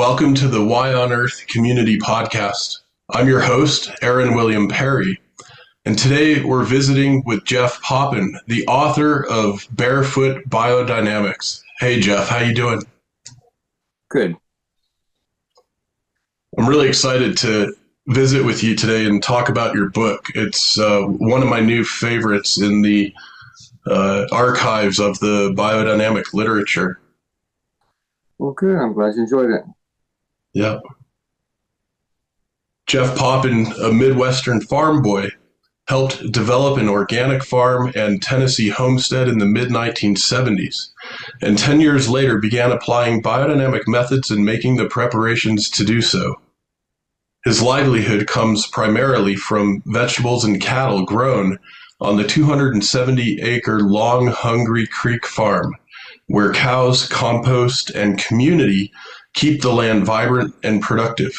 Welcome to the Why on Earth Community Podcast. I'm your host, Aaron William Perry, and today we're visiting with Jeff Poppen, the author of Barefoot Biodynamics. Hey Jeff, how you doing? Good. I'm really excited to visit with you today and talk about your book. It's one of my new favorites in the archives of the biodynamic literature. Well, good. I'm glad you enjoyed it. Yeah. Jeff Poppen, a Midwestern farm boy, helped develop an organic farm and Tennessee homestead in the mid-1970s, and 10 years later began applying biodynamic methods and making the preparations to do so. His livelihood comes primarily from vegetables and cattle grown on the 270-acre Long Hungry Creek farm, where cows, compost, and community keep the land vibrant and productive.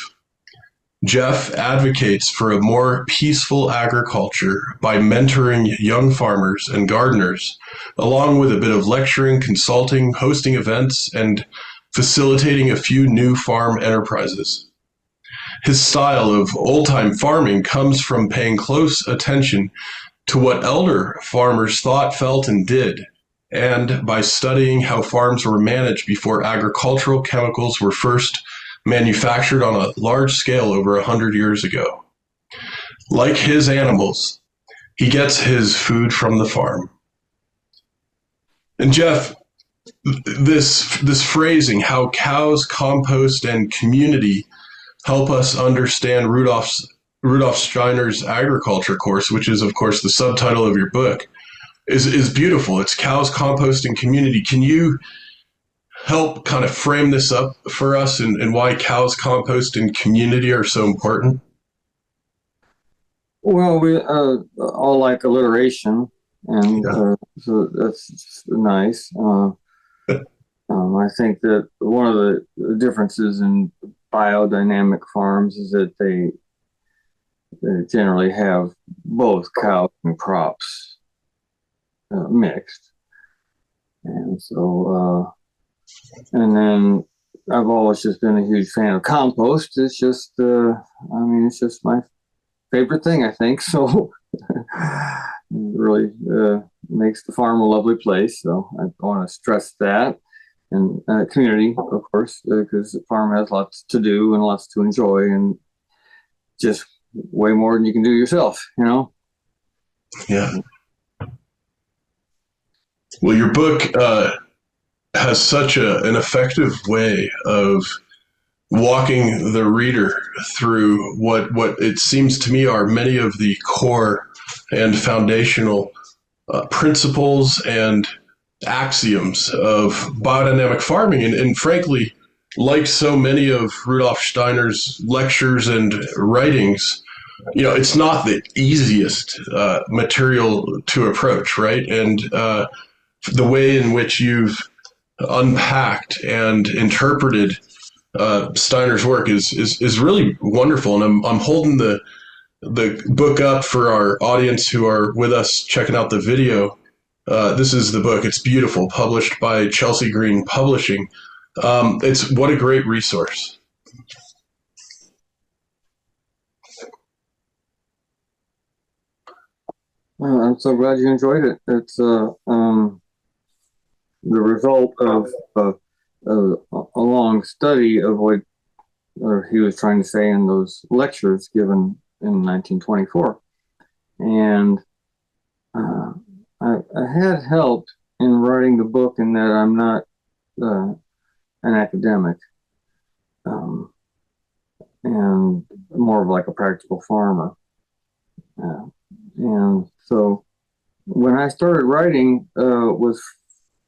Jeff advocates for a more peaceful agriculture by mentoring young farmers and gardeners, along with a bit of lecturing, consulting, hosting events, and facilitating a few new farm enterprises. His style of old-time farming comes from paying close attention to what elder farmers thought, felt, and did, and by studying how farms were managed before agricultural chemicals were first manufactured on a large scale over 100 years ago. Like his animals, he gets his food from the farm. And Jeff, this phrasing, how cows, compost, and community help us understand Rudolf Steiner's agriculture course, which is, of course, the subtitle of your book, is beautiful. It's cows, compost, and community. Can you help kind of frame this up for us and why cows, compost, and community are so important? Well, we all like alliteration, and so that's nice. I think that one of the differences in biodynamic farms is that they generally have both cows and crops mixed. And so, and then I've always just been a huge fan of compost. It's just, it's just my favorite thing, I think. So it really makes the farm a lovely place. So I want to stress that. And community, of course, because the farm has lots to do and lots to enjoy, and just way more than you can do yourself, you know? Yeah. Well, your book has such an effective way of walking the reader through what it seems to me are many of the core and foundational principles and axioms of biodynamic farming. And frankly, like so many of Rudolf Steiner's lectures and writings, it's not the easiest material to approach, right? And the way in which you've unpacked and interpreted Steiner's work is really wonderful. And I'm holding the book up for our audience who are with us checking out the video. This is the book. It's beautiful, published by Chelsea Green Publishing. It's what a great resource. Well, I'm so glad you enjoyed it. It's the result of a long study of what he was trying to say in those lectures given in 1924. And I had help in writing the book in that I'm not an academic, and more of like a practical farmer. And so when I started writing, was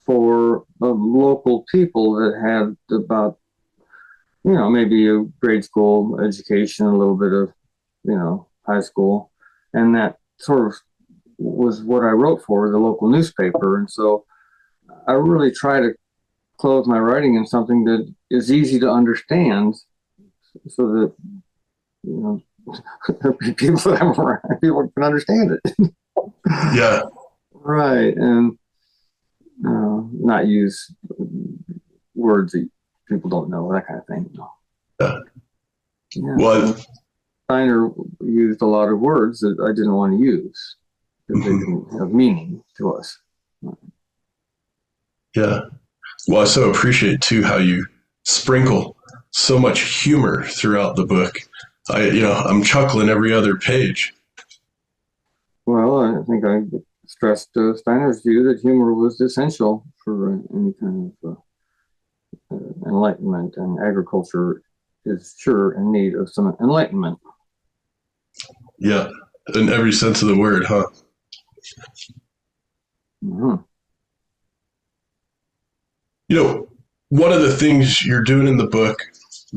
for local people that had about, maybe a grade school education, a little bit of, high school. And that sort of was what I wrote for the local newspaper. And so I really try to clothe my writing in something that is easy to understand so that, people that I'm around, people can understand it. Yeah. Right. And not use words that people don't know, that kind of thing. Yeah. Yeah. Well, Steiner used a lot of words that I didn't want to use because they didn't have meaning to us. yeah. Well, I so appreciate too how you sprinkle so much humor throughout the book. I'm chuckling every other page. Well, I think I stressed Steiner's view that humor was essential for any kind of enlightenment, and agriculture is sure in need of some enlightenment. Yeah, in every sense of the word, huh? Mm-hmm. One of the things you're doing in the book,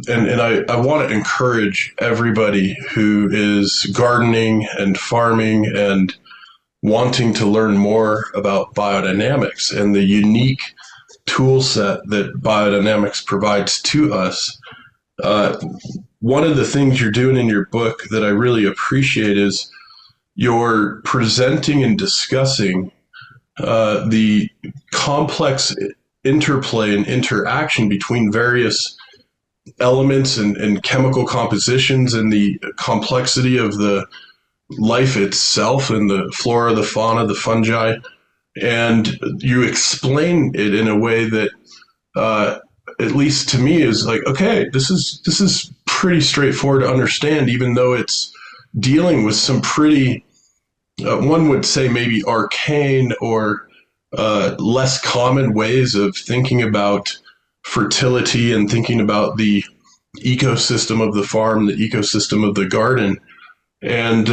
and I want to encourage everybody who is gardening and farming and wanting to learn more about biodynamics and the unique tool set that biodynamics provides to us. Uh, One of the things you're doing in your book that I really appreciate is you're presenting and discussing the complex interplay and interaction between various elements and chemical compositions and the complexity of the life itself and the flora, the fauna, the fungi. And you explain it in a way that, at least to me, is like, okay, this is pretty straightforward to understand, even though it's dealing with some pretty, one would say maybe arcane or less common ways of thinking about fertility and thinking about the ecosystem of the farm, the ecosystem of the garden. And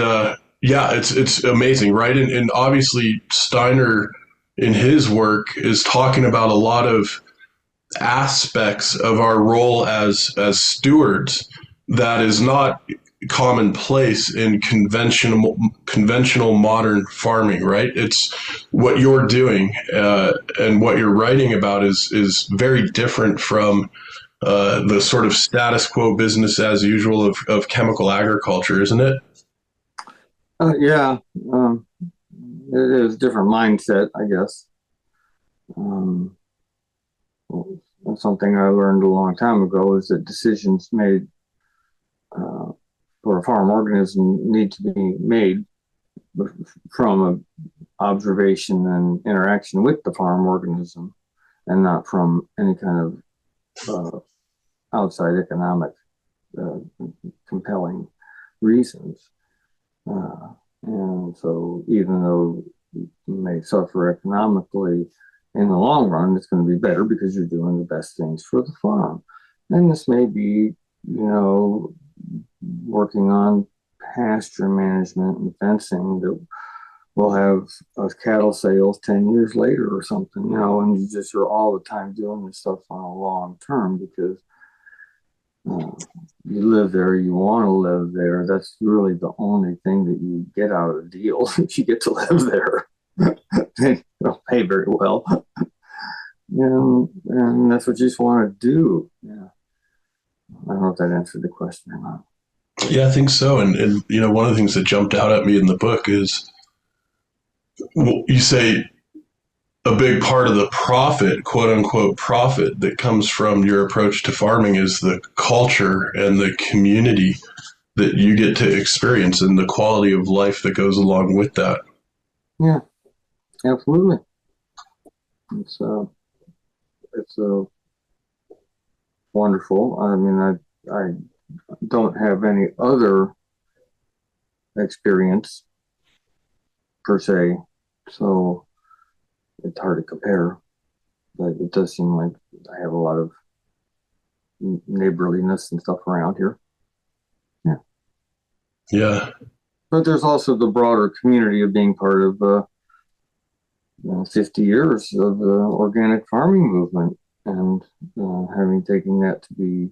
yeah, it's amazing, right? And obviously Steiner in his work is talking about a lot of aspects of our role as stewards that is not commonplace in conventional modern farming, right? It's what you're doing and what you're writing about is very different from the sort of status quo business as usual of chemical agriculture, isn't it? Yeah, it is a different mindset, I guess. Um, That's something I learned a long time ago is that decisions made uh, for a farm organism need to be made from an observation and interaction with the farm organism and not from any kind of outside economic uh, compelling reasons. And so even though you may suffer economically, in the long run, it's going to be better because you're doing the best things for the farm. And this may be, working on pasture management and fencing that will have cattle sales 10 years later or something, and you're all the time doing this stuff on a long term because you live there, you want to live there. That's really the only thing that you get out of the deal. If you get to live there, they don't pay very well. And that's what you just want to do. Yeah. I don't know if that answered the question or not. Yeah, I think so. And one of the things that jumped out at me in the book is, well, you say a big part of the profit, quote unquote profit, that comes from your approach to farming is the culture and the community that you get to experience and the quality of life that goes along with that. Yeah, absolutely. It's wonderful. I mean, I don't have any other experience per se, so it's hard to compare. But it does seem like I have a lot of neighborliness and stuff around here. Yeah. Yeah. But there's also the broader community of being part of 50 years of the organic farming movement and having taken that to be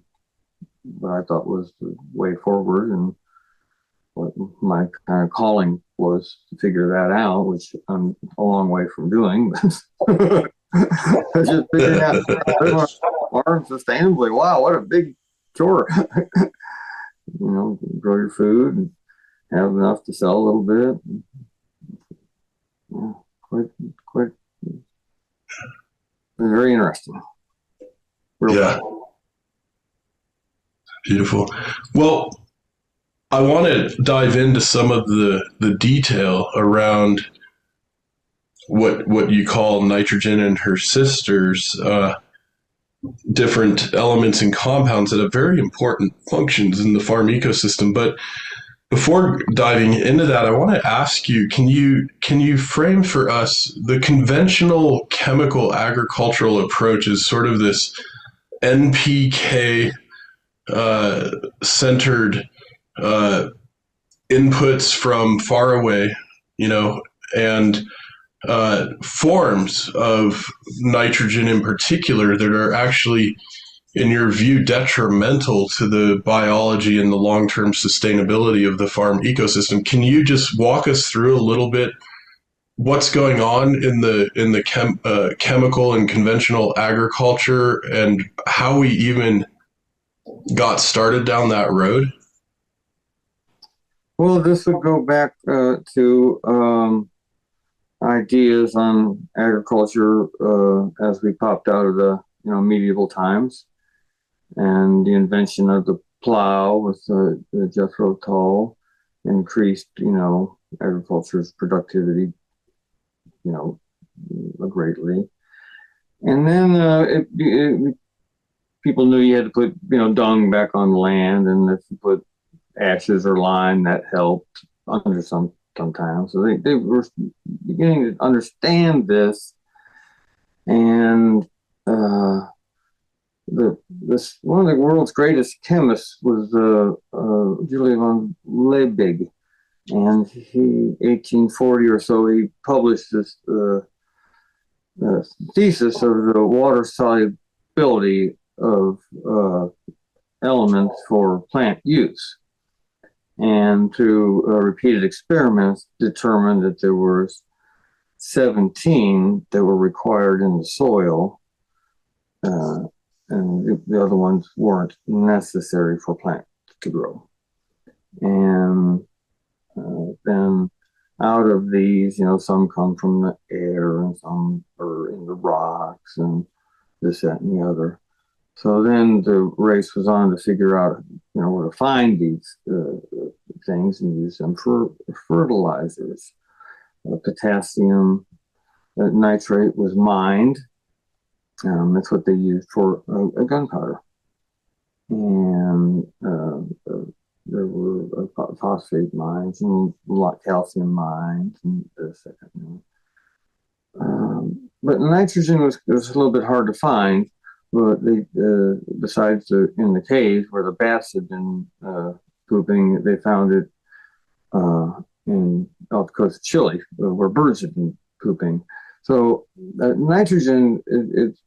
what I thought was the way forward and what my kind of calling was to figure that out, which I'm a long way from doing. Just figuring out farm sustainably. Wow, what a big chore. Grow your food and have enough to sell a little bit. Yeah, quite very interesting. Yeah. Beautiful. Well, I want to dive into some of the detail around what you call nitrogen and her sisters, different elements and compounds that have very important functions in the farm ecosystem. But before diving into that, I want to ask you, can you frame for us the conventional chemical agricultural approach as sort of this NPK centered uh, inputs from far away, you know, and forms of nitrogen in particular that are actually, in your view, detrimental to the biology and the long term sustainability of the farm ecosystem. Can you just walk us through a little bit what's going on in the chemical and conventional agriculture and how we even got started down that road? Well, this would go back to ideas on agriculture as we popped out of the medieval times, and the invention of the plow with the Jethro Tull increased agriculture's productivity greatly. And then people knew you had to put dung back on the land, and if you put ashes or lime, that helped under sometimes. So they were beginning to understand this, and this one of the world's greatest chemists was Julian von Liebig, and he 1840 or so he published this thesis of the water solubility of elements for plant use. And through repeated experiments, determined that there were 17 that were required in the soil, and the other ones weren't necessary for plants to grow. And then out of these, some come from the air and some are in the rocks and this, that, and the other. So then the race was on to figure out, where to find these things and use them for fertilizers. Potassium nitrate was mined. That's what they used for a gunpowder. And there were phosphate mines and calcium mines and this, that. But nitrogen was a little bit hard to find. But they, besides in the caves where the bats had been pooping, they found it in off the coast of Chile, where birds had been pooping. So nitrogen it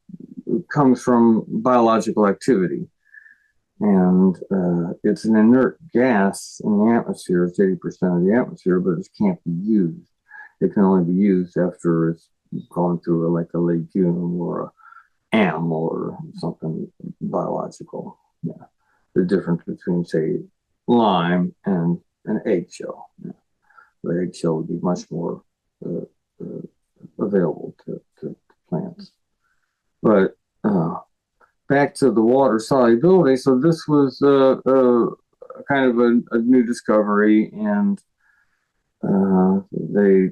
comes from biological activity, and it's an inert gas in the atmosphere. It's 80% of the atmosphere, but it can't be used. It can only be used after it's gone through like a legume or a animal or something biological. Yeah. The difference between, say, lime and an eggshell. Yeah. The eggshell would be much more available to plants. But back to the water solubility. So this was kind of a new discovery, and they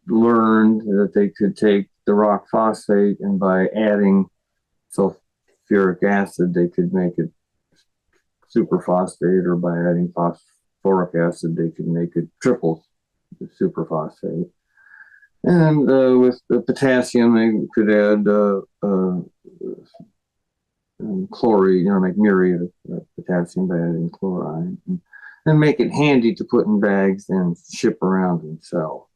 learned that they could take the rock phosphate, and by adding sulfuric acid, they could make it superphosphate, or by adding phosphoric acid, they could make it triple superphosphate. And with the potassium, they could add chlorine, make muriate of potassium by adding chloride, and make it handy to put in bags and ship around and sell.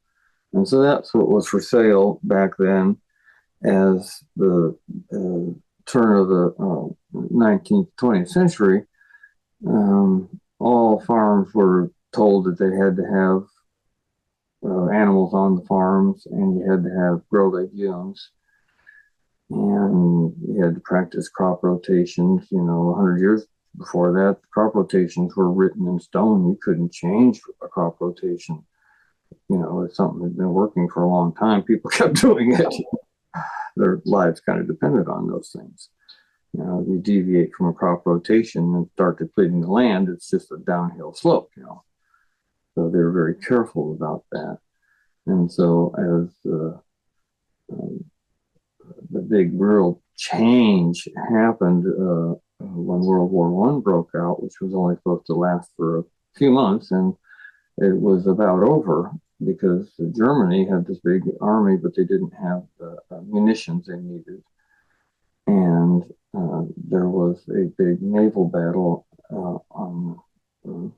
And so that's what was for sale back then. As the turn of the 19th, 20th century, all farms were told that they had to have animals on the farms, and you had to grow legumes, and you had to practice crop rotations. 100 years before that, crop rotations were written in stone. You couldn't change a crop rotation. It's something that's been working for a long time. People kept doing it. Their lives kind of depended on those things. You deviate from a crop rotation and start depleting the land, it's just a downhill slope, So they were very careful about that. And so as the big real change happened when World War I broke out, which was only supposed to last for a few months, and it was about over because Germany had this big army, but they didn't have the munitions they needed. And there was a big naval battle on the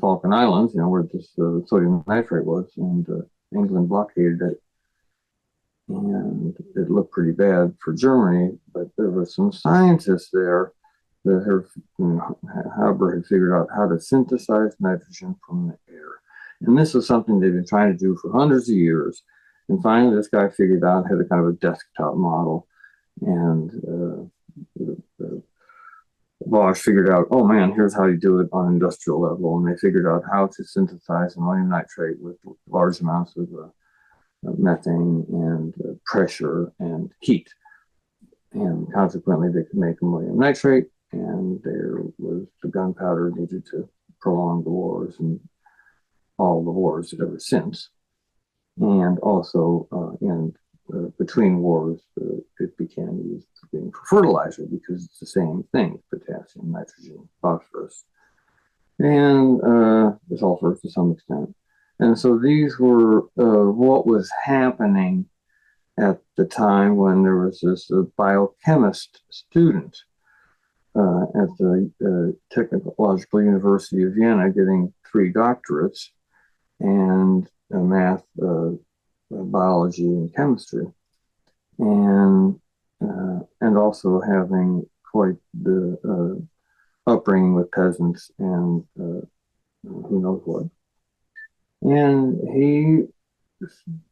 Falkland Islands, where this sodium nitrate was, and England blockaded it. And it looked pretty bad for Germany, but there were some scientists there that Haber had figured out how to synthesize nitrogen from the air. And this was something they've been trying to do for hundreds of years. And finally, this guy figured out, had a kind of a desktop model. And Bosch figured out, oh man, here's how you do it on industrial level. And they figured out how to synthesize ammonium nitrate with large amounts of methane and pressure and heat. And consequently, they could make ammonium nitrate, and there was the gunpowder needed to prolong the wars and all the wars ever since. And also between wars, it began used for fertilizer because it's the same thing, potassium, nitrogen, phosphorus, and sulfur to some extent. And so these were what was happening at the time when there was this biochemist student at the Technological University of Vienna getting 3 doctorates and math, biology, and chemistry, and also having quite the upbringing with peasants and who knows what. And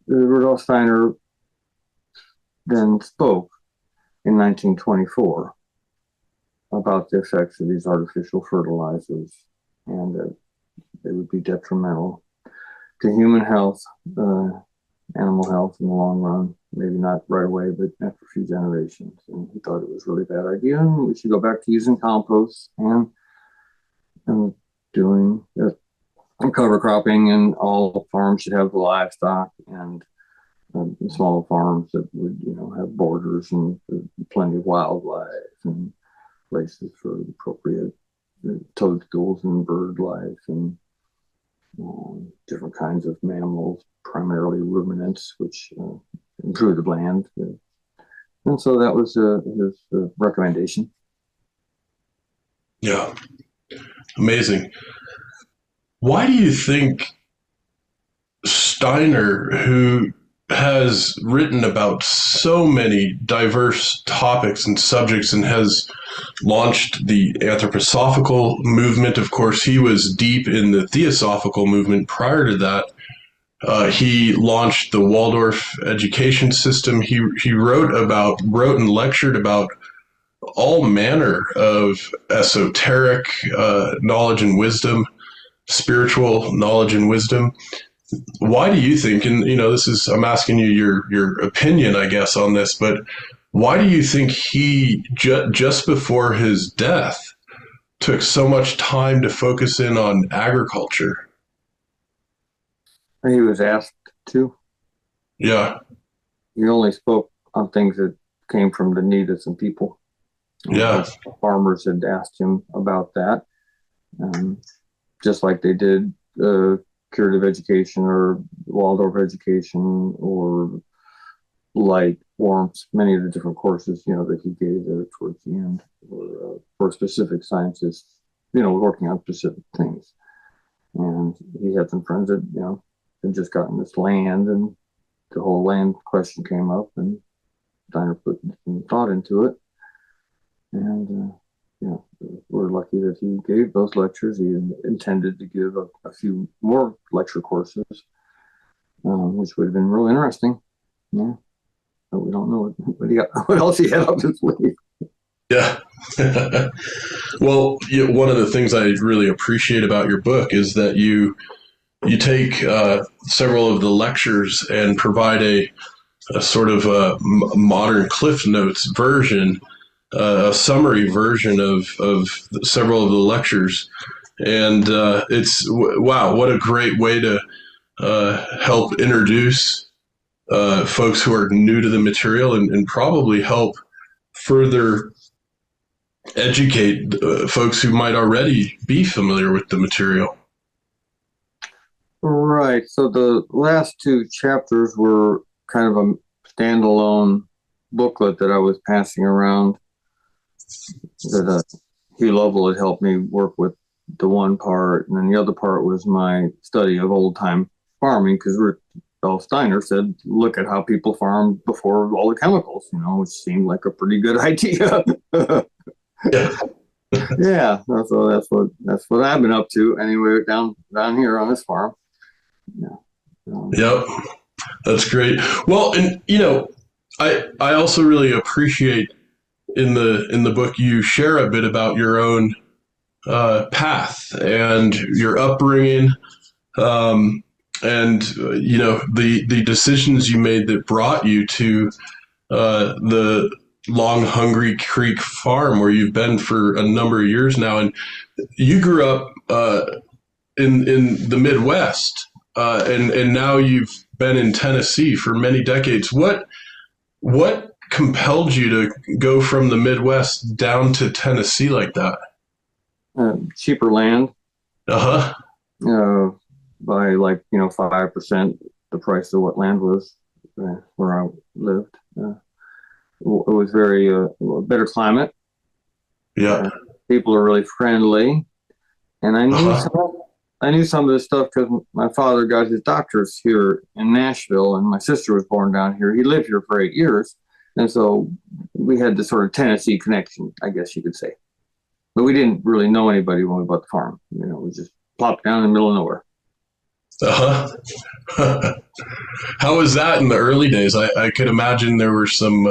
Rudolf Steiner then spoke in 1924 about the effects of these artificial fertilizers and that they would be detrimental to human health, animal health in the long run, maybe not right away, but after a few generations. And he thought it was a really bad idea, and we should go back to using compost and doing cover cropping, and all farms should have livestock, and small farms that would, have borders and plenty of wildlife and places for appropriate toadstools and bird life and different kinds of mammals, primarily ruminants, which improve the land. And so that was his recommendation. Yeah, amazing. Why do you think Steiner, who has written about so many diverse topics and subjects and has launched the anthroposophical movement? Of course, he was deep in the theosophical movement prior to that. He launched the Waldorf education system. He wrote and lectured about all manner of esoteric knowledge and wisdom, spiritual knowledge and wisdom. Why do you think, and I'm asking you your opinion, I guess, on this, but why do you think he just before his death took so much time to focus in on agriculture? He was asked to. Yeah. He only spoke on things that came from the need of some people. Yeah. Farmers had asked him about that, just like they did curative education or Waldorf education or light, warmth, many of the different courses, that he gave there towards the end were for specific scientists, working on specific things. And he had some friends that, had just gotten this land, and the whole land question came up, and Steiner put some thought into it. And, we're lucky that he gave those lectures. He intended to give a few more lecture courses, which would have been real interesting. Yeah. But we don't know what else he had up his sleeve. Yeah. Well, one of the things I really appreciate about your book is that you take several of the lectures and provide a sort of a modern Cliff Notes version a summary version of several of the lectures, and wow, what a great way to help introduce folks who are new to the material, and probably help further educate folks who might already be familiar with the material. Right. So the last two chapters were kind of a standalone booklet that I was passing around that Hugh Lovell had helped me work with the one part, and then the other part was my study of old time farming, because Rudolf Steiner said, look at how people farmed before all the chemicals, which seemed like a pretty good idea. Yeah. Yeah, so that's what I've been up to anyway down here on this farm. Yeah. Yep. That's great. Well, and I also really appreciate in the book you share a bit about your own path and your upbringing, and the decisions you made that brought you to the Long Hungry Creek farm where you've been for a number of years now. And you grew up in the Midwest, and now you've been in Tennessee for many decades. What compelled you to go from the Midwest down to Tennessee like that? Cheaper land. Uh-huh. By 5% the price of what land was where I lived. It was very better climate. Yeah. People are really friendly, and I knew some of this stuff because my father got his doctorates here in Nashville, and my sister was born down here. He lived here for 8 years, and so we had this sort of Tennessee connection, I guess you could say. But we didn't really know anybody when we bought the farm. We just plopped down in the middle of nowhere. Uh-huh. How was that in the early days? I could imagine there were some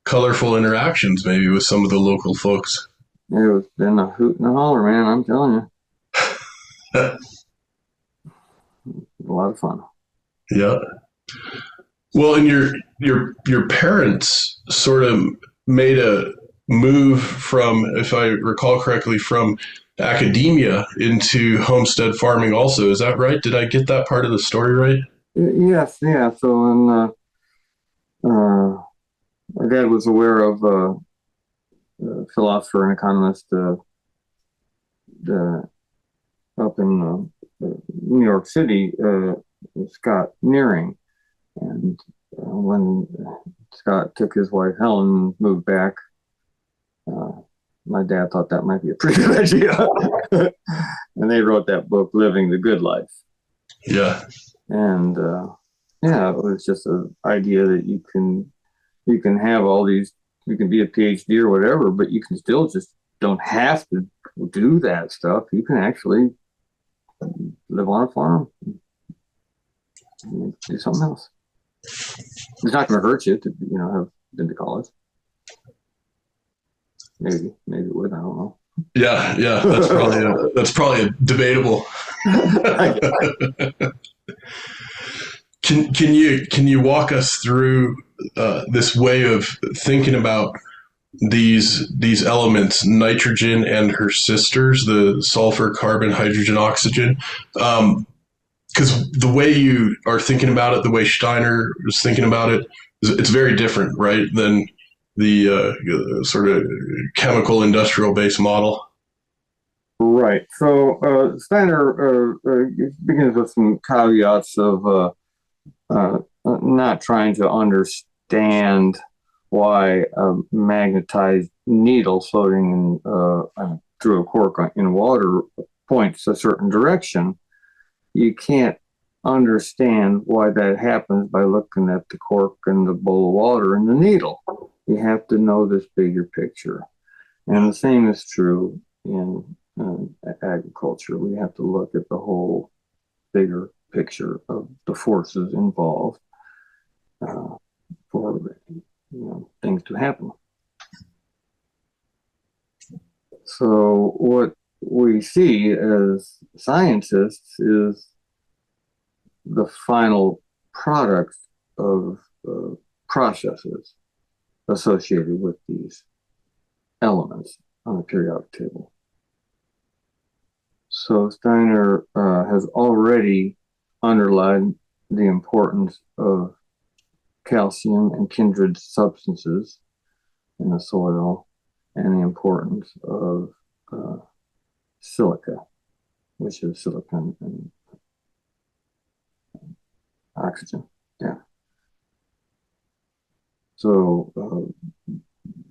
colorful interactions maybe with some of the local folks. It was been a hoot and a holler, man, I'm telling you. A lot of fun. Yeah. Well, and your parents sort of made a move from, if I recall correctly, from academia into homestead farming also. Is that right? Did I get that part of the story right? Yes, yeah. So my dad was aware of a philosopher and economist up in New York City, Scott Nearing. And when Scott took his wife Helen and moved back, my dad thought that might be a pretty good idea. And they wrote that book, Living the Good Life. Yeah. And it was just an idea that you can have all these, you can be a PhD or whatever, but you can still just don't have to do that stuff. You can actually live on a farm and do something else. It's not going to hurt you to have been to college. Maybe it would. I don't know. Yeah. That's probably debatable. Can you walk us through this way of thinking about these elements, nitrogen and her sisters, the sulfur, carbon, hydrogen, oxygen? Because the way you are thinking about it, the way Steiner was thinking about it, it's very different, right, than the sort of chemical industrial based model. Right. So Steiner begins with some caveats of not trying to understand why a magnetized needle floating through a cork in water points a certain direction. You can't understand why that happens by looking at the cork and the bowl of water and the needle. You have to know this bigger picture. And the same is true in agriculture. We have to look at the whole bigger picture of the forces involved for things to happen. So what we see as scientists is the final product of processes associated with these elements on the periodic table. So Steiner has already underlined the importance of calcium and kindred substances in the soil, and the importance of silica, which is silicon and oxygen. Yeah. So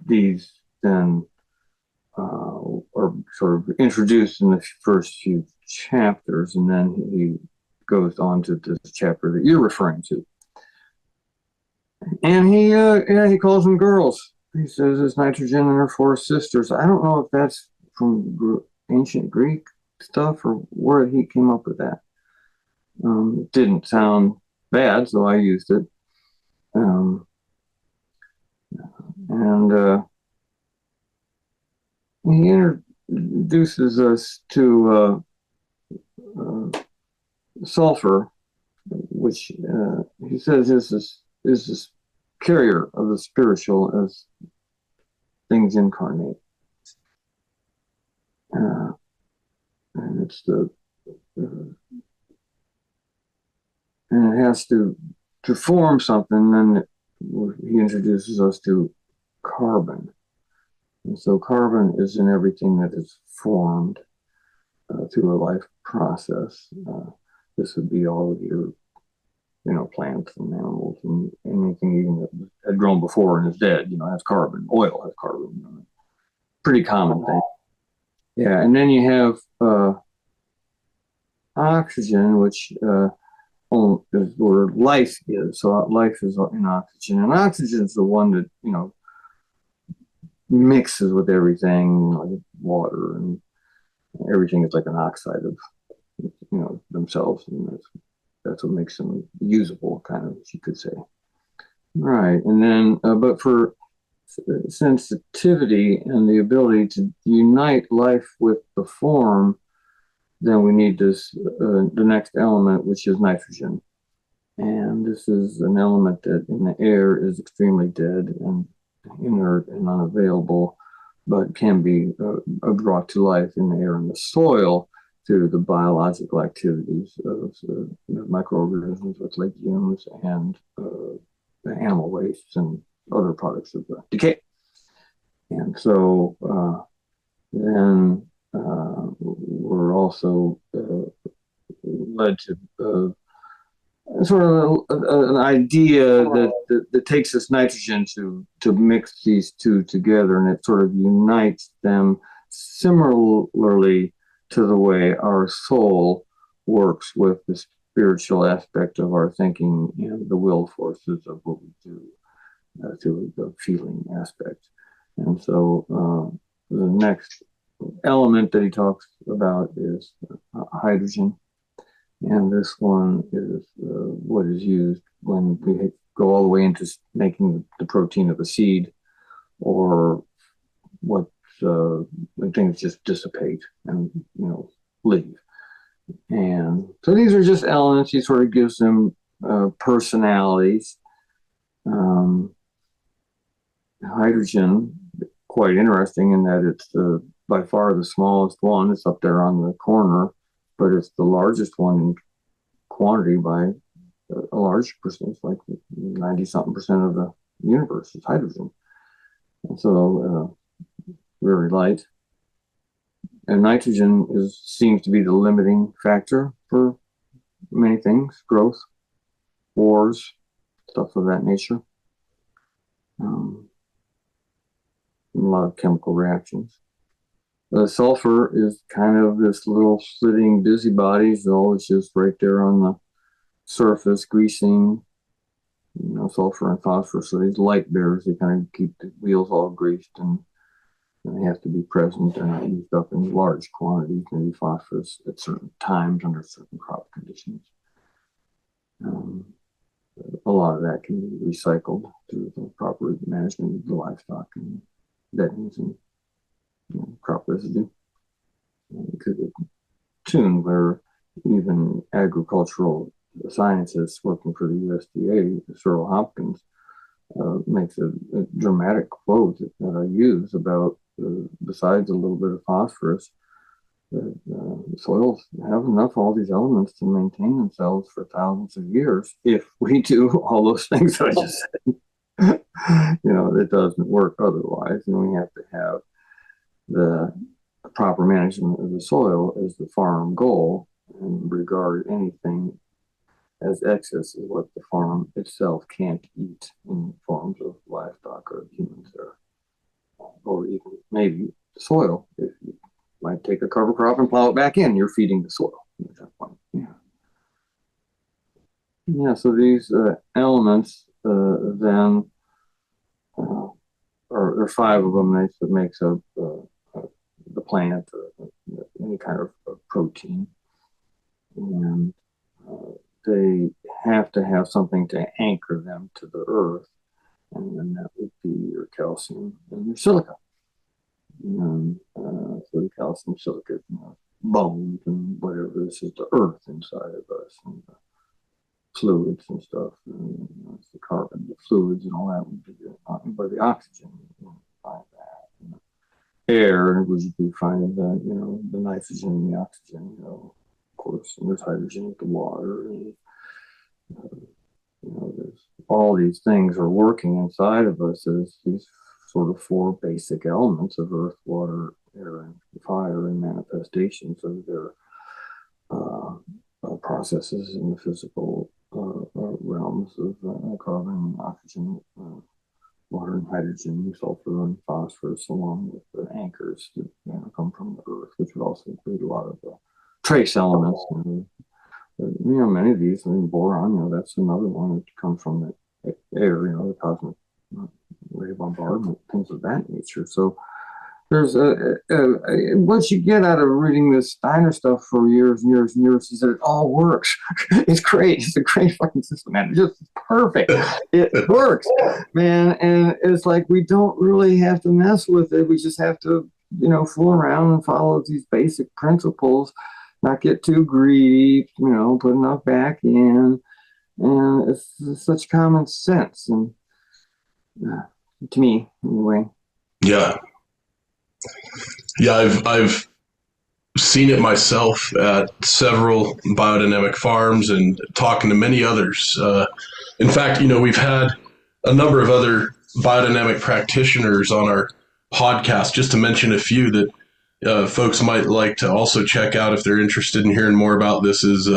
these then are sort of introduced in the first few chapters, and then he goes on to this chapter that you're referring to. And he calls them girls. He says it's nitrogen and her four sisters. I don't know if that's from ancient Greek stuff or where he came up with that. It didn't sound bad, so I used it. And he introduces us to sulfur, which he says is this carrier of the spiritual as things incarnate. And it's and it has to form something. Then he introduces us to carbon. And so carbon is in everything that is formed through a life process. This would be all of your, plants and animals and anything even that had grown before and is dead, has carbon. Oil has carbon. Pretty common thing. Yeah, and then you have oxygen, which is where life is. So life is in oxygen, and oxygen is the one that mixes with everything, like water, and everything is like an oxide of themselves, and that's what makes them usable, kind of, you could say. Right, and then but for sensitivity and the ability to unite life with the form, then we need this the next element, which is nitrogen. And this is an element that in the air is extremely dead and inert and unavailable, but can be brought to life in the air and the soil through the biological activities of microorganisms with legumes and the animal wastes and other products of decay. And so then we're also led to sort of an idea that takes this nitrogen to mix these two together, and it sort of unites them similarly to the way our soul works with the spiritual aspect of our thinking and the will forces of what we do to the feeling aspect. And so the next element that he talks about is hydrogen. And this one is what is used when we go all the way into making the protein of a seed, or what when things just dissipate and leave. And so these are just elements. He sort of gives them personalities. Hydrogen, quite interesting in that it's by far the smallest one. It's up there on the corner, but it's the largest one in quantity by a large percent. It's like 90-something% of the universe is hydrogen. And so very light. And nitrogen seems to be the limiting factor for many things, growth, wars, stuff of that nature. A lot of chemical reactions. The sulfur is kind of this little flitting busybody, so it's just right there on the surface, greasing, sulfur and phosphorus. So these light bearers, they kind of keep the wheels all greased, and they have to be present and not used up in large quantities, maybe phosphorus at certain times under certain crop conditions. A lot of that can be recycled through the proper management of the livestock and beddings and crop residue. To the tune where even agricultural scientists working for the USDA, Cyril Hopkins, makes a dramatic quote that I use about besides a little bit of phosphorus, the soils have enough of all these elements to maintain themselves for thousands of years if we do all those things that I just said. It doesn't work otherwise, and we have to have the proper management of the soil as the farm goal, and regard anything as excess is what the farm itself can't eat in forms of livestock or humans, or even maybe the soil. If you might take a cover crop and plow it back in, you're feeding the soil at that point. So these elements then there are 5 of them that makes up the plant, or any kind of protein, and they have to have something to anchor them to the earth, and then that would be your calcium and your silica. And so the calcium, silica, bones and whatever. This is the earth inside of us, and the fluids and stuff. And the carbon, the fluids, and all that would be by the oxygen. You find that. And the air, which you can find the nitrogen and the oxygen. Of course, and there's hydrogen with the water. And, there's all these things are working inside of us as these sort of 4 basic elements of earth, water, air, and fire, and manifestations of their processes in the physical realms of carbon, oxygen, water, and hydrogen, sulfur, and phosphorus, along with the anchors that come from the earth, which would also include a lot of trace elements. Many of these, boron, that's another one that comes from the air, the cosmic ray bombardment, things of that nature. So there's what you get out of reading this Steiner stuff for years and years and years is that it all works. It's great. It's a great fucking system, man. It's just perfect. It works, man. And it's like we don't really have to mess with it. We just have to, fool around and follow these basic principles, not get too greedy, put enough back in. And it's such common sense. And to me, anyway. Yeah. I've seen it myself at several biodynamic farms and talking to many others. In fact, we've had a number of other biodynamic practitioners on our podcast, just to mention a few that folks might like to also check out if they're interested in hearing more about this, is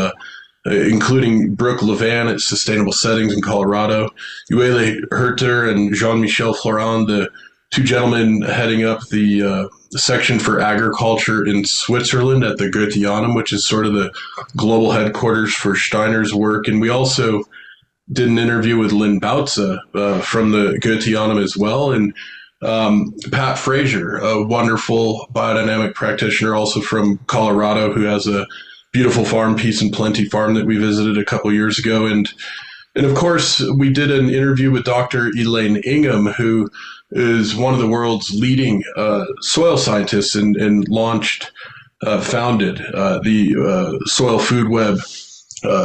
including Brooke Levan at Sustainable Settings in Colorado, Uele Herter and Jean-Michel Florent, the 2 gentlemen heading up the section for agriculture in Switzerland at the Goetheanum, which is sort of the global headquarters for Steiner's work. And we also did an interview with Lynn Bautza from the Goetheanum as well. And Pat Frazier, a wonderful biodynamic practitioner also from Colorado, who has a beautiful farm, Peace and Plenty Farm, that we visited a couple years ago. And of course, we did an interview with Dr. Elaine Ingham, who is one of the world's leading soil scientists and founded the Soil Food Web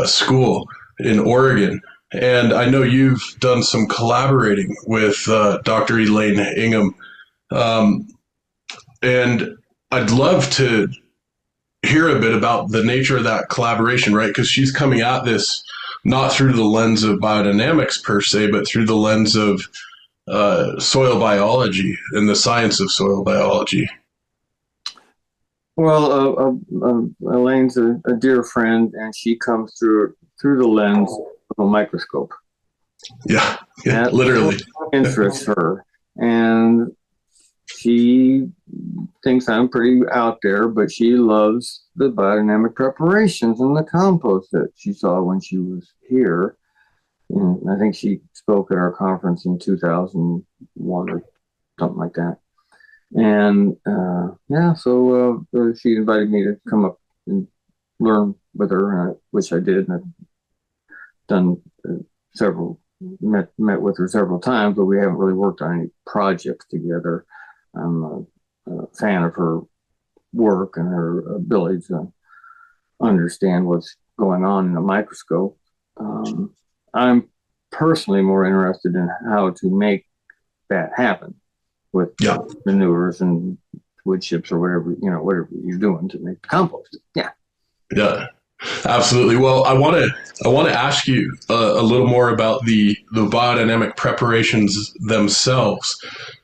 School in Oregon. And I know you've done some collaborating with Dr. Elaine Ingham. And I'd love to hear a bit about the nature of that collaboration, right? Because she's coming at this not through the lens of biodynamics per se, but through the lens of soil biology and the science of soil biology. Well, Elaine's a dear friend, and she comes through the lens of a microscope. Yeah, literally. Interests her, and she thinks I'm pretty out there, but she loves the biodynamic preparations and the compost that she saw when she was here. And I think she spoke at our conference in 2001 or something like that. And so she invited me to come up and learn with her, which I did. And I've done met with her several times, but we haven't really worked on any projects together. I'm a fan of her work and her ability to understand what's going on in a microscope. I'm personally more interested in how to make that happen, with Yeah. manures and wood chips or whatever you're doing to make the compost. Yeah. Yeah. Absolutely. Well, I want to ask you a little more about the biodynamic preparations themselves.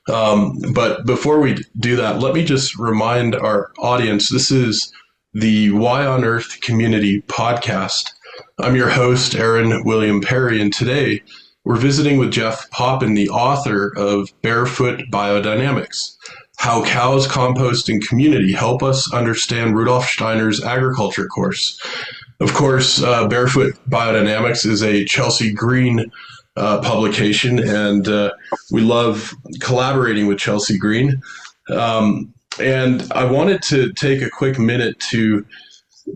But before we do that, let me just remind our audience this is the Why on Earth Community podcast. I'm your host, Aaron William Perry, and today we're visiting with Jeff Poppen, the author of Barefoot Biodynamics: How Cows, Compost, and Community Help Us Understand Rudolf Steiner's Agriculture course. Of course, Barefoot Biodynamics is a Chelsea Green publication, and we love collaborating with Chelsea Green. And I wanted to take a quick minute to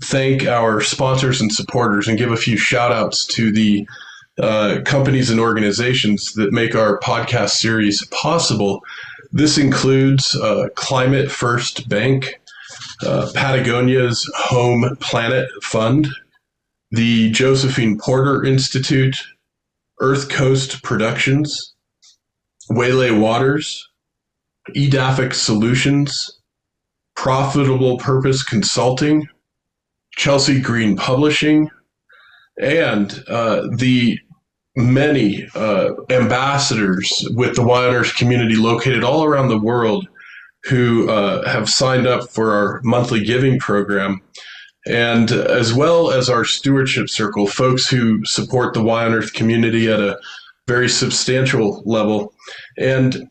thank our sponsors and supporters and give a few shout outs to the companies and organizations that make our podcast series possible. This includes Climate First Bank, Patagonia's Home Planet Fund, the Josephine Porter Institute, Earth Coast Productions, Waylay Waters, Edaphic Solutions, Profitable Purpose Consulting, Chelsea Green Publishing, and the many ambassadors with the Why on Earth community located all around the world who have signed up for our monthly giving program, and as well as our stewardship circle, folks who support the Why on Earth community at a very substantial level. And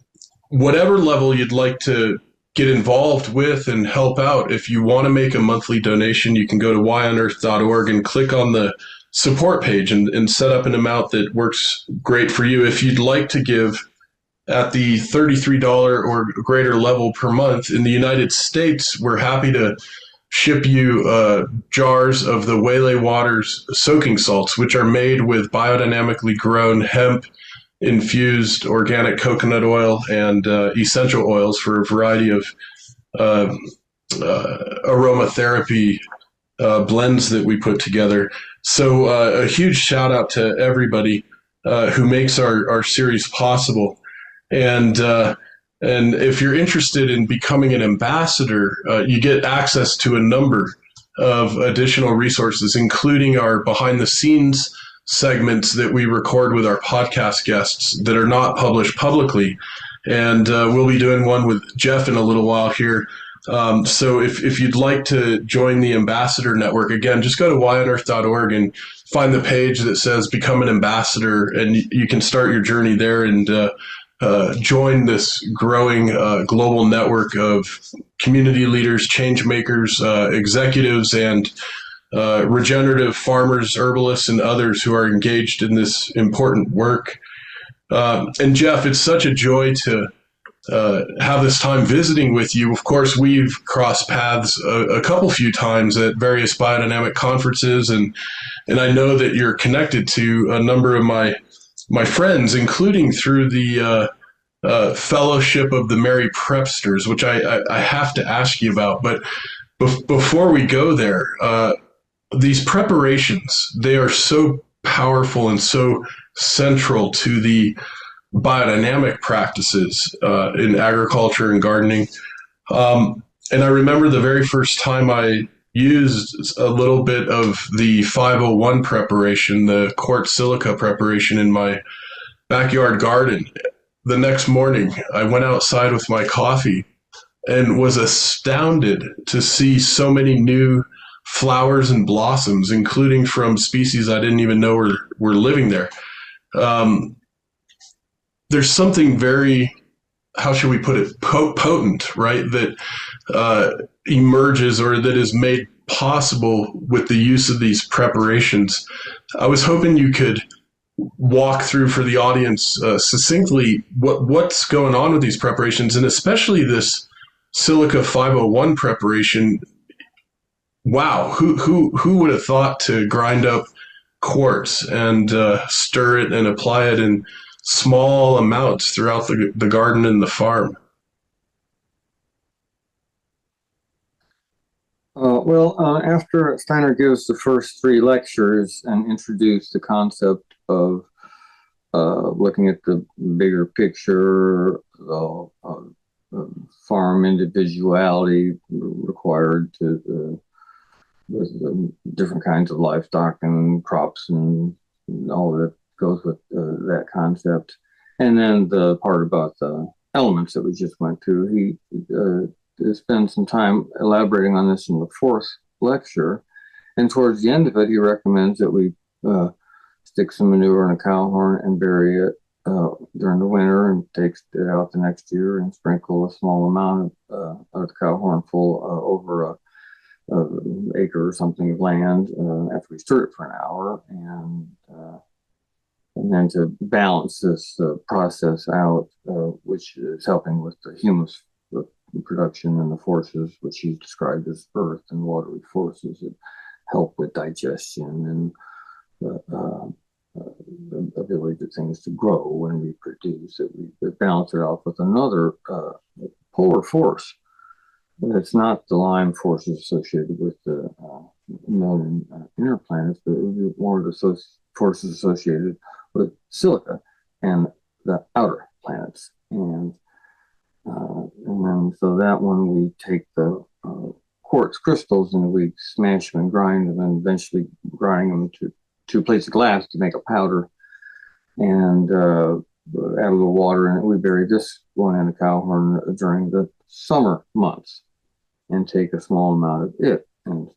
whatever level you'd like to get involved with and help out, if you want to make a monthly donation, you can go to whyonearth.org and click on the support page and set up an amount that works great for you. If you'd like to give at the $33 or greater level per month in the United States, we're happy to ship you jars of the Waylay Waters soaking salts, which are made with biodynamically grown hemp infused organic coconut oil and essential oils for a variety of aromatherapy blends that we put together. So a huge shout out to everybody who makes our series possible. And if you're interested in becoming an ambassador, you get access to a number of additional resources, including our behind the scenes segments that we record with our podcast guests that are not published publicly. And we'll be doing one with Jeff in a little while here. So if you'd like to join the Ambassador Network, again, just go to whyonearth.org and find the page that says Become an Ambassador, and you can start your journey there and join this growing global network of community leaders, change makers, executives, and regenerative farmers, herbalists, and others who are engaged in this important work. And Jeff, it's such a joy to have this time visiting with you. Of course, we've crossed paths a few times at various biodynamic conferences, and I know that you're connected to a number of my friends, including through the Fellowship of the Merry Prepsters, which I have to ask you about. But before we go there, these preparations, they are so powerful and so central to the biodynamic practices in agriculture and gardening. And I remember the very first time I used a little bit of the 501 preparation, the quartz silica preparation in my backyard garden. The next morning, I went outside with my coffee and was astounded to see so many new flowers and blossoms, including from species I didn't even know were living there. There's something very, how should we put it, potent, right, that emerges or that is made possible with the use of these preparations. I was hoping you could walk through for the audience succinctly what's going on with these preparations, and especially this Silica 501 preparation. Wow, who would have thought to grind up quartz and stir it and apply it in small amounts throughout the garden and the farm? After Steiner gives the first three lectures and introduced the concept of looking at the bigger picture, farm individuality required to with the different kinds of livestock and crops and all that goes with that concept. And then the part about the elements that we just went through, he spent some time elaborating on this in the fourth lecture. And towards the end of it, he recommends that we stick some manure in a cow horn and bury it during the winter and take it out the next year and sprinkle a small amount of the cow horn full over a acre or something of land after we stir it for an hour, and then to balance this process out, which is helping with the humus production and the forces which he described as earth and watery forces that help with digestion and the ability to things to grow and reproduce. We balance it out with another polar force. It's not the Lyme forces associated with the known inner planets, but it would be more of the forces associated with silica and the outer planets. And then so that one we take the quartz crystals and we smash them and grind them, and eventually grinding them to 2 plates of glass to make a powder, and add a little water in it. We bury this one in a cow horn during the summer months and take a small amount of it and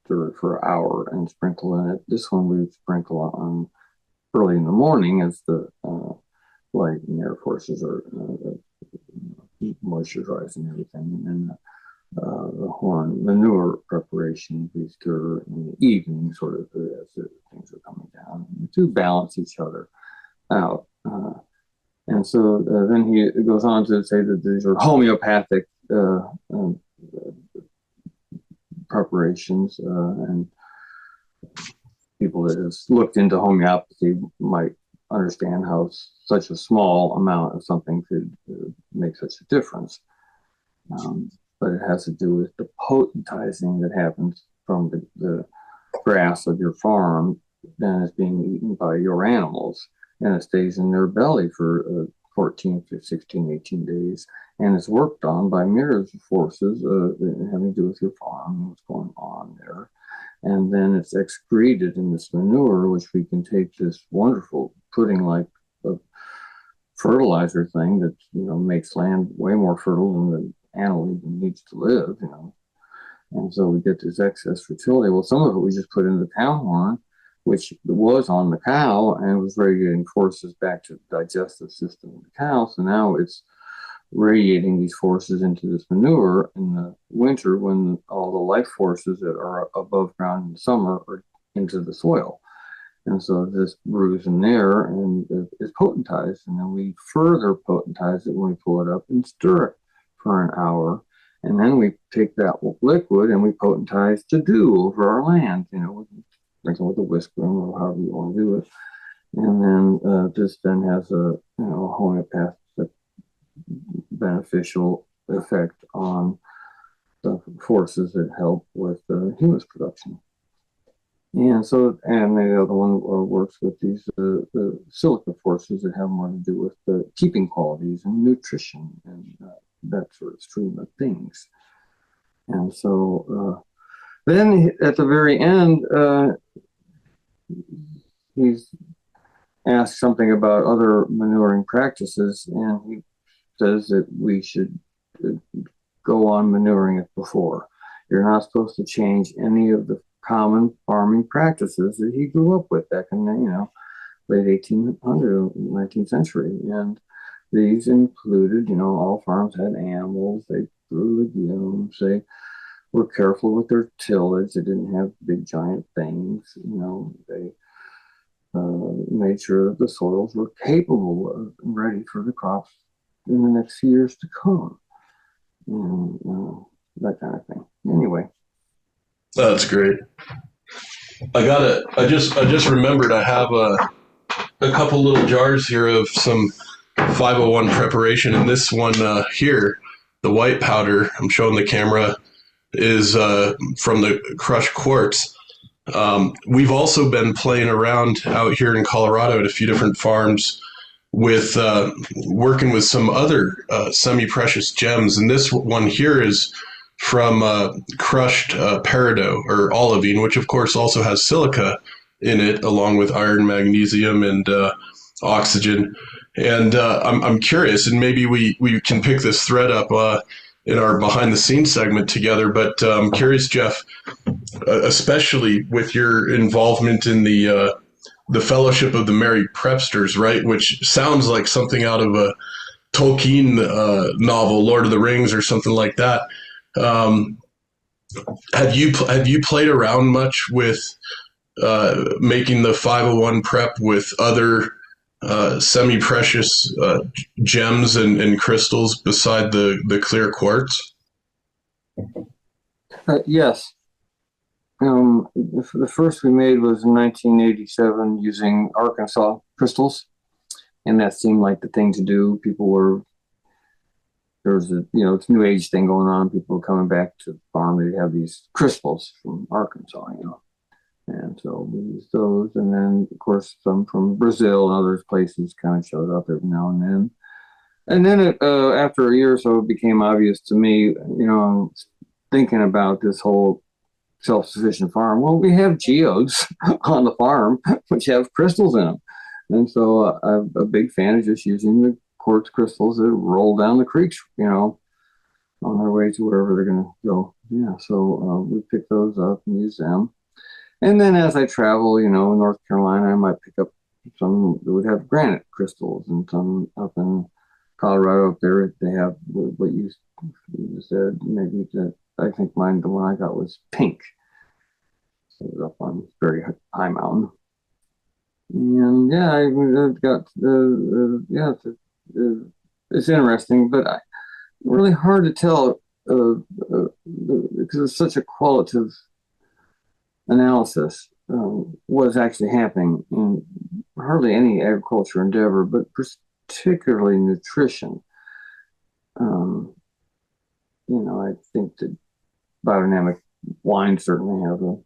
stir it for an hour and sprinkle in it. This one we sprinkle on early in the morning as the light and air forces are moisturizing everything. And then the horn manure preparation we stir in the evening, sort of as things are coming down, to balance each other out. And so then he goes on to say that these are homeopathic preparations, and people that have looked into homeopathy might understand how such a small amount of something could make such a difference. But it has to do with the potentizing that happens from the grass of your farm, then it's being eaten by your animals, and it stays in their belly for 14 to 16, 18 days, and it's worked on by myriads of forces having to do with your farm and what's going on there. And then it's excreted in this manure, which we can take this wonderful pudding-like fertilizer thing that makes land way more fertile than the animal even needs to live. And so we get this excess fertility. Well, some of it we just put in the cow horn, which was on the cow and was radiating forces back to the digestive system of the cow. So now it's radiating these forces into this manure in the winter when all the life forces that are above ground in the summer are into the soil. And so this brews in there and is potentized. And then we further potentize it when we pull it up and stir it for an hour. And then we take that liquid and we potentize to dew over our land, with a whisk broom or however you want to do it. And then this then has a homeopathic beneficial effect on the forces that help with the humus production. And the other one works with these the silica forces that have more to do with the keeping qualities and nutrition and that sort of stream of things. And so then at the very end, he's asked something about other manuring practices, and he says that we should go on manuring it before. You're not supposed to change any of the common farming practices that he grew up with back in the late 1800s, 19th century. And these included, all farms had animals, they grew legumes, they were careful with their tillage, they didn't have big giant things, they made sure that the soils were capable of and ready for the crops in the next few years to come, and that kind of thing. Anyway, That's great. I just remembered I have a couple little jars here of some 501 preparation, and this one here, the white powder I'm showing the camera, is from the crushed quartz. We've also been playing around out here in Colorado at a few different farms with working with some other semi-precious gems. And this one here is from crushed peridot or olivine, which of course also has silica in it, along with iron, magnesium, and oxygen. And I'm curious, and maybe we can pick this thread up in our behind the scenes segment together. But I'm curious, Jeff, especially with your involvement in the Fellowship of the Merry Prepsters, right? Which sounds like something out of a Tolkien novel, Lord of the Rings, or something like that. Have you played around much with making the 501 prep with other semi-precious gems and crystals beside the clear quartz? Yes. The first we made was in 1987 using Arkansas crystals, and that seemed like the thing to do. There was a it's a new age thing going on. People were coming back to the farm. They have these crystals from Arkansas, and so we used those. And then of course some from Brazil and other places kind of showed up every now and then. And then after a year or so, it became obvious to me, thinking about this whole self-sufficient farm. Well, we have geodes on the farm which have crystals in them, and so I'm a big fan of just using the quartz crystals that roll down the creeks, on their way to wherever they're going to go. Yeah, so we pick those up and use them. And then as I travel, in North Carolina, I might pick up some that would have granite crystals, and some up in Colorado up there they have what you said. Maybe that I think the one I got was pink. So it was up on a very high mountain. And yeah, I've got it's interesting, but really hard to tell because it's such a qualitative analysis what's actually happening in hardly any agriculture endeavor, but particularly nutrition. I think that biodynamic wines certainly have a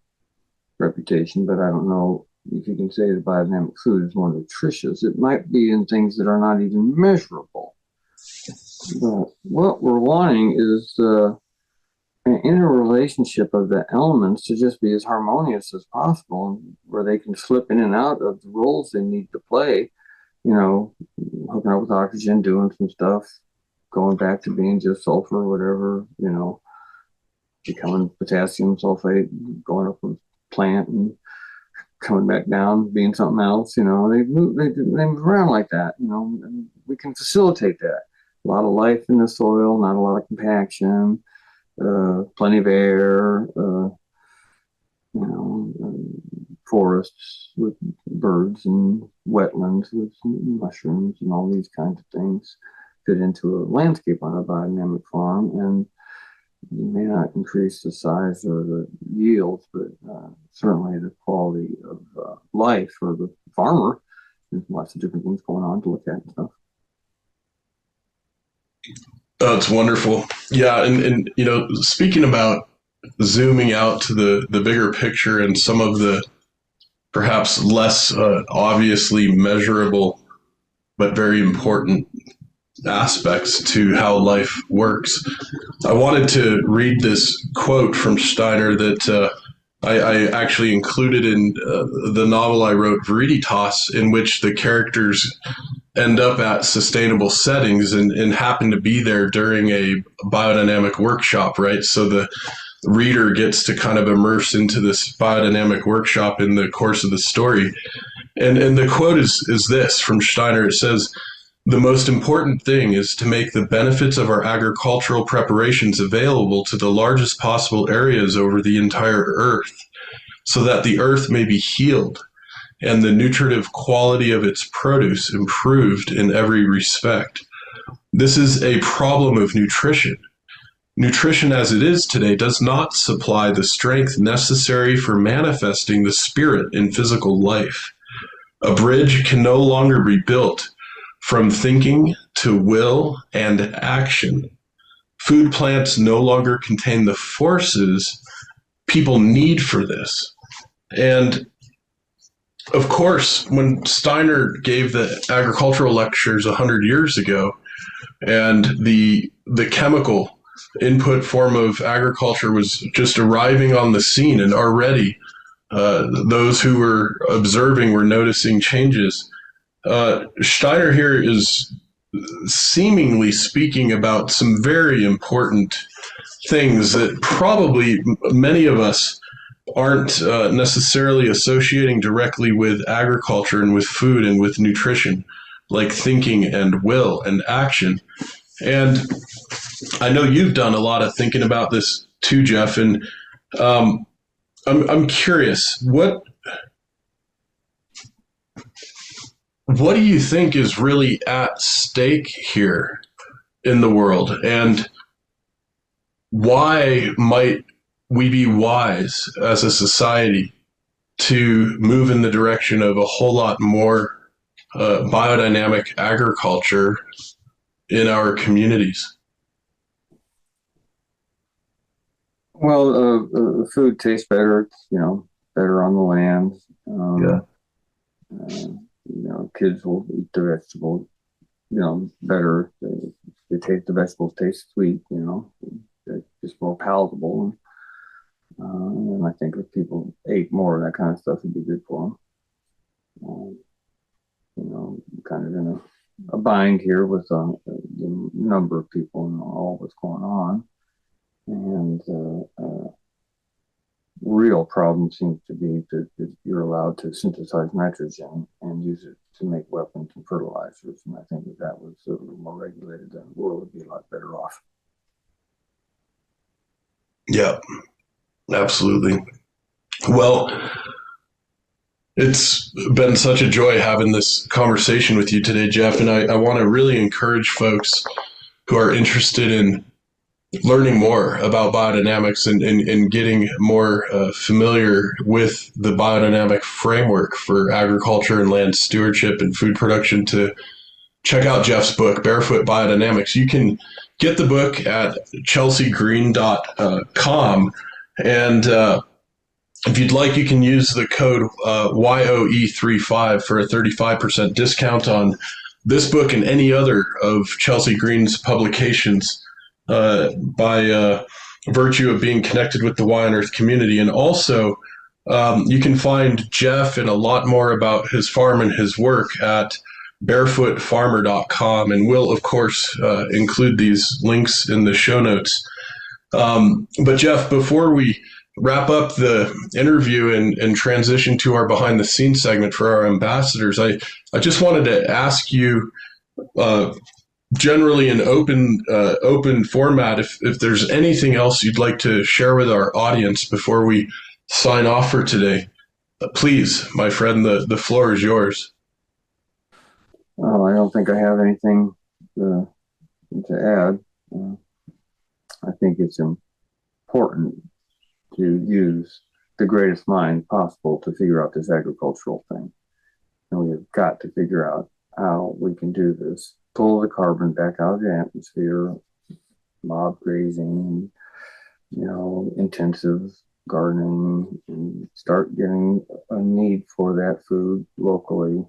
reputation, but I don't know if you can say that biodynamic food is more nutritious. It might be in things that are not even measurable. But what we're wanting is an interrelationship of the elements to just be as harmonious as possible, where they can slip in and out of the roles they need to play, hooking up with oxygen, doing some stuff, going back to being just sulfur or whatever, becoming potassium sulfate, going up with plant and coming back down, being something else. They move around like that, and we can facilitate that. A lot of life in the soil, not a lot of compaction, plenty of air, forests with birds and wetlands with mushrooms and all these kinds of things fit into a landscape on a biodynamic farm. And you may not increase the size or the yields, but certainly the quality of life for the farmer. There's lots of different things going on to look at and stuff. Oh, it's wonderful. Yeah, and speaking about zooming out to the bigger picture and some of the perhaps less obviously measurable but very important aspects to how life works, I wanted to read this quote from Steiner that I actually included in the novel I wrote, Veriditas, in which the characters end up at sustainable settings and happen to be there during a biodynamic workshop, right? So the reader gets to kind of immerse into this biodynamic workshop in the course of the story. And the quote is this from Steiner. It says, "The most important thing is to make the benefits of our agricultural preparations available to the largest possible areas over the entire earth, so that the earth may be healed and the nutritive quality of its produce improved in every respect. This is a problem of nutrition. Nutrition as it is today does not supply the strength necessary for manifesting the spirit in physical life. A bridge can no longer be built from thinking to will and action. Food plants no longer contain the forces people need for this." And of course, when Steiner gave the agricultural lectures 100 years ago, and the chemical input form of agriculture was just arriving on the scene, and already those who were observing were noticing changes. Steiner here is seemingly speaking about some very important things that probably many of us aren't necessarily associating directly with agriculture and with food and with nutrition, like thinking and will and action. And I know you've done a lot of thinking about this too, Jeff. And I'm curious, what do you think is really at stake here in the world, and why might we be wise as a society to move in the direction of a whole lot more biodynamic agriculture in our communities? Well, food tastes better, better on the land. Kids will eat the vegetables, better. The vegetables taste sweet, they're just more palatable. And I think if people ate more of that kind of stuff, it'd be good for them. Kind of in a bind here with the number of people and all what's going on. And real problem seems to be that you're allowed to synthesize nitrogen and use it to make weapons and fertilizers. And I think that was a little more regulated, then the world would be a lot better off. Yeah, absolutely. Well, it's been such a joy having this conversation with you today, Jeff. And I want to really encourage folks who are interested in learning more about biodynamics and getting more familiar with the biodynamic framework for agriculture and land stewardship and food production to check out Jeff's book, Barefoot Biodynamics. You can get the book at chelseagreen.com. And if you'd like, you can use the code YOE35 for a 35% discount on this book and any other of Chelsea Green's publications, by virtue of being connected with the Y on Earth community. And also, you can find Jeff and a lot more about his farm and his work at barefootfarmer.com. And we'll, of course, include these links in the show notes. But Jeff, before we wrap up the interview and transition to our behind the scenes segment for our ambassadors, I just wanted to ask you, generally an open format, if there's anything else you'd like to share with our audience before we sign off for today. Please, my friend, the floor is yours. Well, I don't think I have anything to add. I think it's important to use the greatest mind possible to figure out this agricultural thing. And we have got to figure out how we can do this. Pull the carbon back out of the atmosphere, mob grazing, intensive gardening, and start getting a need for that food locally.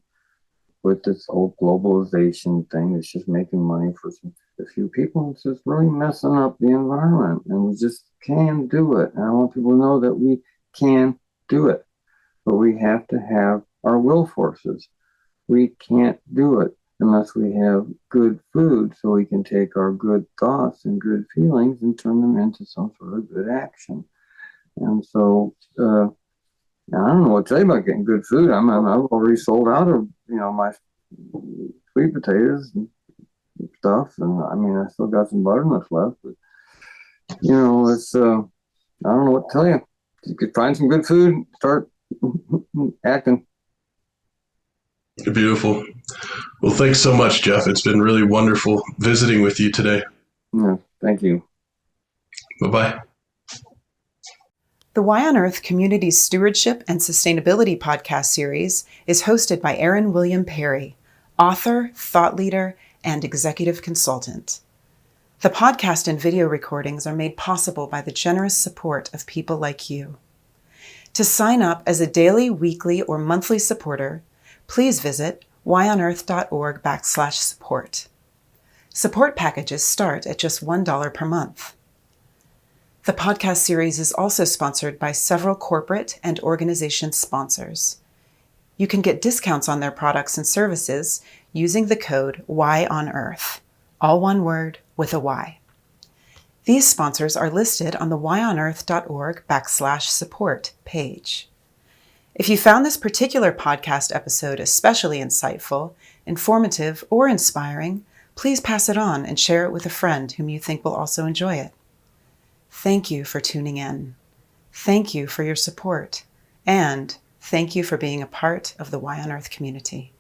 With this whole globalization thing, it's just making money for a few people. It's just really messing up the environment, and we just can do it. And I want people to know that we can do it, but we have to have our will forces. We can't do it unless we have good food, so we can take our good thoughts and good feelings and turn them into some sort of good action. And so, I don't know what to say about getting good food. I've already sold out of, my sweet potatoes and stuff. And I still got some butternut left, but, it's, I don't know what to tell you. You could find some good food, start acting. Beautiful. Well, thanks so much, Jeff. It's been really wonderful visiting with you today. Yeah, thank you. Bye-bye. The Y on Earth Community Stewardship and Sustainability podcast series is hosted by Aaron William Perry, author, thought leader, and executive consultant. The podcast and video recordings are made possible by the generous support of people like you. To sign up as a daily, weekly, or monthly supporter, please visit whyonearth.org/support. Support packages start at just $1 per month. The podcast series is also sponsored by several corporate and organization sponsors. You can get discounts on their products and services using the code WHYONEARTH, all one word with a Y. These sponsors are listed on the whyonearth.org/support page. If you found this particular podcast episode especially insightful, informative, or inspiring, please pass it on and share it with a friend whom you think will also enjoy it. Thank you for tuning in. Thank you for your support. And thank you for being a part of the Why on Earth community.